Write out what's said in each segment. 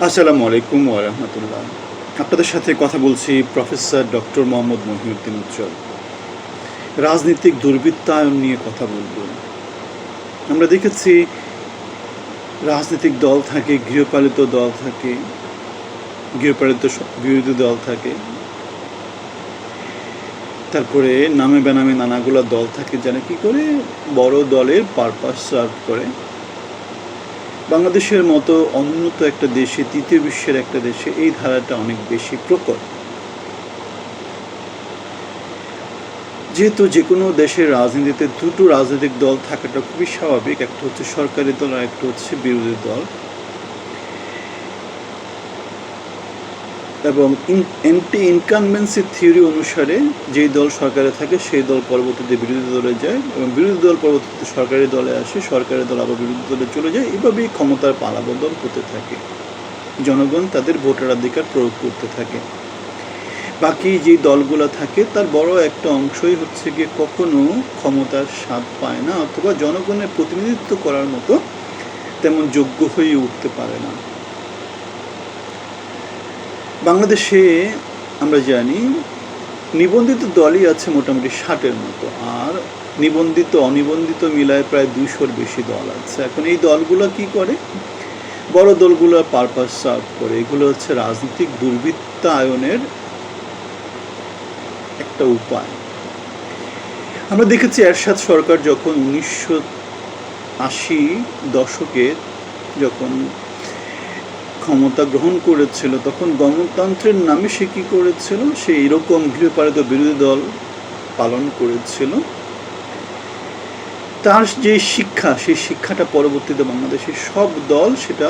আসসালামু আলাইকুম ওয়া রাহমাতুল্লাহ। আপনাদের সাথে কথা বলছি প্রফেসর ডক্টর মোহাম্মদ মহিউদ্দিন উজ্জ্বল। রাজনৈতিক দুর্বৃত্তায়ন নিয়ে কথা বলব। আমরা দেখেছি রাজনৈতিক দল থাকে, গৃহপালিত দল থাকে, গৃহপালিত বিরোধী দল থাকে, তারপরে নামে বেনামে নানাগুলো দল থাকে যারা কী করে বড় দলের পারপাস সার্ভ করে। বাংলাদেশের মতো অনুন্নত একটা দেশে, তৃতীয় বিশ্বের একটা দেশে এই ধারাটা অনেক বেশি প্রকট। যেহেতু যে কোনো দেশের রাজনীতিতে দুটো রাজনৈতিক দল থাকাটা খুবই স্বাভাবিক, একটা হচ্ছে সরকারি দল আর একটা হচ্ছে বিরোধী দল, এবং অ্যান্টি ইনকামবেন্সি থিওরি অনুসারে যেই দল সরকারে থাকে সেই দল পরবর্তীতে বিরোধী দলে যায় এবং বিরোধী দল পরবর্তীতে সরকারি দলে আসে, সরকারি দল আবার বিরোধী দলে চলে যায়। এভাবেই ক্ষমতার পালাবদল হতে থাকে, জনগণ তাদের ভোটাধিকার প্রয়োগ করতে থাকে। বাকি যে দলগুলো থাকে তার বড় একটা অংশই হচ্ছে গিয়ে কখনো ক্ষমতার স্বাদ পায় না অথবা জনগণের প্রতিনিধিত্ব করার মতো তেমন যোগ্য হয়ে উঠতে পারে না। বাংলাদেশে আমরা জানি নিবন্ধিত দলই আছে মোটামুটি 60-এর মতো, আর নিবন্ধিত অনিবন্ধিত মিলায় প্রায় 200-র বেশি দল আছে। এখন এই দলগুলো কি করে? বড় দলগুলোর পারপাস সার্ভ করে। এগুলো হচ্ছে রাজনৈতিক দুর্বৃত্তায়নের একটা উপায়। আমরা দেখেছি এরশাদ সরকার যখন 1980 দশকে যখন ক্ষমতা গ্রহণ করেছিল তখন গণতন্ত্রের নামে সে কী করেছিল? সে এরকম গৃহপালিত বিরোধী দল পালন করেছিল। তার যে শিক্ষা, সেই শিক্ষাটা পরবর্তীতে বাংলাদেশের সব দল সেটা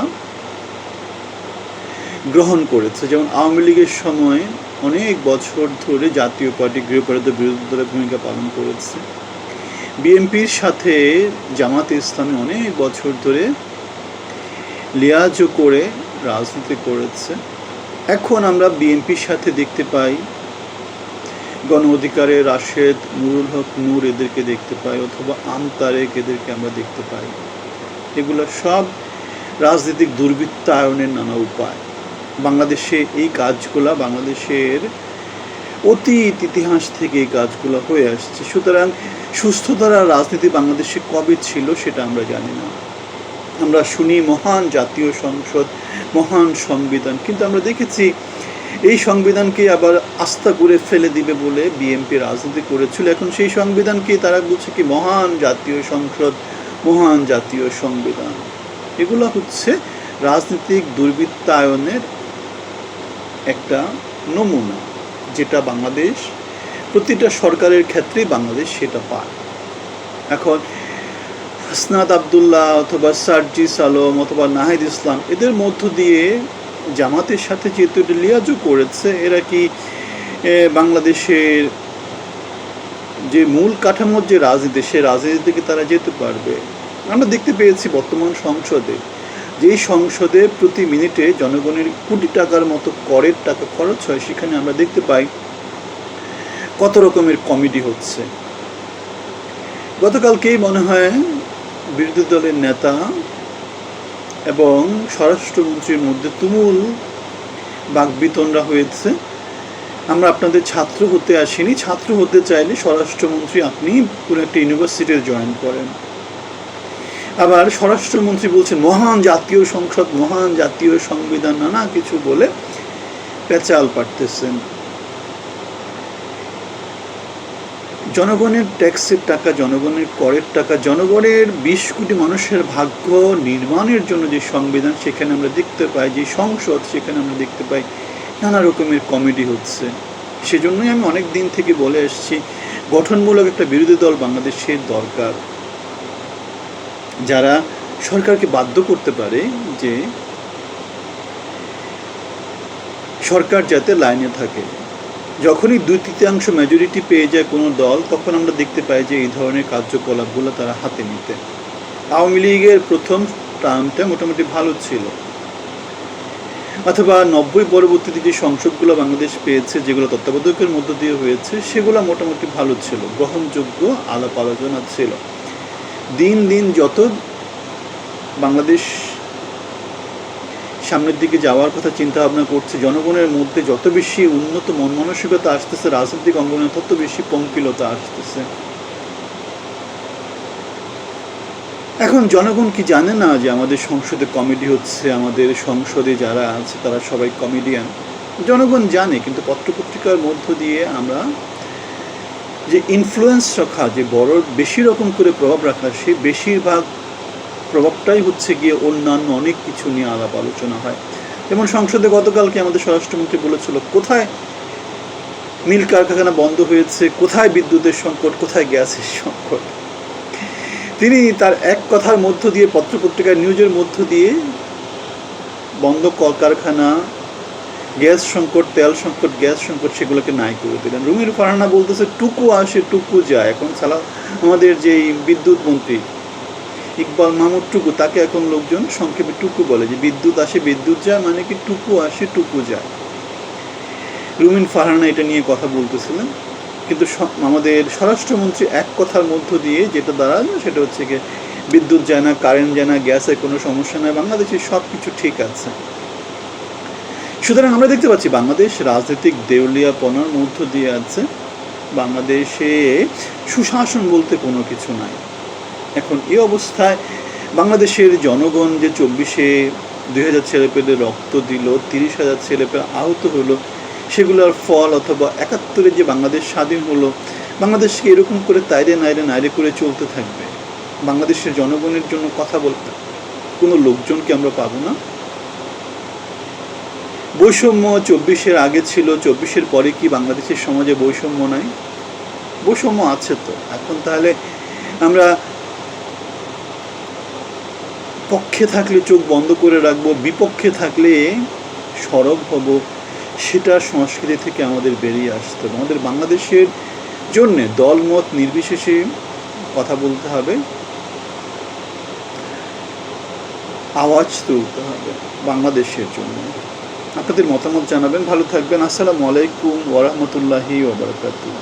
গ্রহণ করেছে। যেমন আওয়ামী লীগের সময় অনেক বছর ধরে জাতীয় পার্টি গৃহপালিত বিরোধী দলের ভূমিকা পালন করেছে। বিএনপির সাথে জামাতে ইসলামী অনেক বছর ধরে লিয়াজও করে রাজনীতি করেছে। এখন আমরা বিএনপির সাথে দেখতে পাই গণ অধিকারের রাশেদ, নুরুল হক নূর এদেরকে দেখতে পাই, অথবা আমতারেক এদেরকে আমরা দেখতে পাই। এগুলো সব রাজনৈতিক দুর্বৃত্তায়নের নানা উপায়। বাংলাদেশে এই কাজগুলো বাংলাদেশের অতীত ইতিহাস থেকে এই কাজগুলো হয়ে আসছে। সুতরাং সুস্থতার রাজনীতি বাংলাদেশে কবে ছিল সেটা আমরা জানি না। আমরা শুনি মহান জাতীয় সংসদ, মহান সংবিধান, কিন্তু আমরা দেখেছি এই সংবিধানকে আবার আস্থা করে ফেলে দিবে বলে বিএনপি রাজনীতি করেছিল। এখন সেই সংবিধানকে তারা বলছে কি মহান জাতীয় সংসদ, মহান জাতীয় সংবিধান। এগুলো হচ্ছে রাজনৈতিক দুর্বৃত্তায়নের একটা নমুনা, যেটা বাংলাদেশ প্রতিটা সরকারের ক্ষেত্রেই বাংলাদেশ সেটা পায়। এখন হাসনাত আবদুল্লাহ অথবা সার্জিস আলম অথবা নাহিদ ইসলাম এদের মধ্য দিয়ে জামাতের সাথে যেহেতু এটা লিয়াজও করেছে, এরা কি বাংলাদেশের যে মূল কাঠামোর যে রাজনীতি, সে রাজনীতি থেকে তারা যেতে পারবে? আমরা দেখতে পেয়েছি বর্তমান সংসদে, যেই সংসদে প্রতি মিনিটে জনগণের কোটি টাকার মতো করের টাকা খরচ হয়, সেখানে আমরা দেখতে পাই কত রকমের কমেডি হচ্ছে। গতকালকেই মনে হয় বিরোধী দলের নেতা এবং স্বরাষ্ট্রমন্ত্রীর মধ্যে তুমুল বাকবিতণ্ডা হয়েছে। আমরা আপনাদের ছাত্র হতে আসিনি, ছাত্র হতে চাইলে স্বরাষ্ট্রমন্ত্রী আপনি কোনো একটা ইউনিভার্সিটিতে জয়েন করেন। আবার স্বরাষ্ট্রমন্ত্রী বলছেন মহান জাতীয় সংসদ, মহান জাতীয় সংবিধান, নানা কিছু বলে পেঁচাল পাড়তেছেন। জনগণের ট্যাক্সের টাকা, জনগণের করের টাকা, জনগণের 20 কোটি মানুষের ভাগ্য নির্মাণের জন্য যে সংবিধান, সেখানে আমরা দেখতে পাই, যে সংসদ, সেখানে আমরা দেখতে পাই নানা রকমের কমেডি হচ্ছে। সেজন্যই আমি অনেক দিন থেকে বলে আসছি গঠনমূলক একটা বিরোধী দল বাংলাদেশের দরকার, যারা সরকারকে বাধ্য করতে পারে যে সরকার যাতে লাইনে থাকে। যখনই 2/3 মেজরিটি পেয়ে যায় কোনো দল, তখন আমরা দেখতে পাই যে এই ধরনের কার্যকলাপগুলো তারা হাতে নিতে। আওয়ামী লীগের প্রথম টার্মটা মোটামুটি ভালো ছিল, অথবা 90 পরবর্তীতে যে সংসদগুলো বাংলাদেশ পেয়েছে, যেগুলো তত্ত্বাবধায়কের মধ্য দিয়ে হয়েছে, সেগুলো মোটামুটি ভালো ছিল, গ্রহণযোগ্য আলাপ আলোচনা ছিল। দিন দিন যত বাংলাদেশ সামনের দিকে যাওয়ার কথা চিন্তা ভাবনা করছে, জনগণের মধ্যে যত বেশি উন্নত মন মানসিকতা আসতেছে, রাজনৈতিক অঙ্গনে তত বেশি পঙ্কিলতা আসতেছে। এখন জনগণ কি জানে না যে আমাদের সংসদে কমেডি হচ্ছে, আমাদের সংসদে যারা আছে তারা সবাই কমেডিয়ান? জনগণ জানে, কিন্তু পত্রপত্রিকার মধ্য দিয়ে আমরা যে ইনফ্লুয়েন্স রাখা, যে বড় বেশি রকম করে প্রভাব রাখা, সেই বেশিরভাগ প্রভাবটাই হচ্ছে গিয়ে অন্যান্য অনেক কিছু নিয়ে আলাপ আলোচনা হয়। যেমন সংসদে গতকালকে আমাদের স্বরাষ্ট্রমন্ত্রী বলেছিল কোথায় মিল কারখানা বন্ধ হয়েছে, কোথায় বিদ্যুতের সংকট, কোথায় গ্যাসের সংকট। তিনি তার এক কথার মধ্য দিয়ে, পত্রপত্রিকার নিউজের মধ্য দিয়ে বন্ধ কলকারখানা, গ্যাস সংকট, তেল সংকট, গ্যাস সংকট সেগুলোকে নাই করে দিলেন। রুমির ফারহানা বলতেছে টুকু আসে টুকু যায়। এখন আমাদের যেই বিদ্যুৎ মন্ত্রী ইকবাল মাহমুদ টুকু, তাকে এখন লোকজন সংক্ষেপে টুকু বলে, যে বিদ্যুৎ আসে বিদ্যুৎ যায়, মানে কি টুকু আসে টুকু যায়। রুমিন ফারহানা এটা নিয়ে কথা বলতেছিলেন, কিন্তু আমাদের স্বরাষ্ট্রমন্ত্রী এক কথার মধ্য দিয়ে যেটা দাঁড়ালো সেটা হচ্ছে গিয়ে বিদ্যুৎ যায় না, কারেন্ট যায় না, গ্যাসের কোনো সমস্যা নেই, বাংলাদেশে সব কিছু ঠিক আছে। সুতরাং আমরা দেখতে পাচ্ছি বাংলাদেশ রাজনৈতিক দেউলিয়াপনার মধ্য দিয়ে আছে। বাংলাদেশে সুশাসন বলতে কোনো কিছু নাই। এখন এই অবস্থায় বাংলাদেশের জনগণ যে 24-এ 2000 ছেলেপেলে রক্ত দিল, 30,000 ছেলেপেলে আহত হলো, সেগুলোর ফল, অথবা 71-এ যে বাংলাদেশ স্বাধীন হলো, বাংলাদেশকে এরকম করে নাইরে করে চলতে থাকবে? বাংলাদেশের জনগণের জন্য কথা বলতে কোনো লোকজনকে আমরা পাবো না। বৈষম্য 24-এর আগে ছিল, 24-এর পরে কি বাংলাদেশের সমাজে বৈষম্য নাই? বৈষম্য আছে তো। এখন তাহলে আমরা পক্ষে থাকলে চোখ বন্ধ করে রাখবো, বিপক্ষে থাকলে সরব হব, সেটা সংস্কৃতি থেকে আমাদের বেরিয়ে আসতে হবে। আমাদের বাংলাদেশের জন্যে দলমত নির্বিশেষে কথা বলতে হবে, আওয়াজ তুলতে হবে বাংলাদেশের জন্য। আপনাদের মতামত জানাবেন, ভালো থাকবেন। আসসালামু আলাইকুম ওয়া রাহমাতুল্লাহি ওয়া বারাকাতুহু।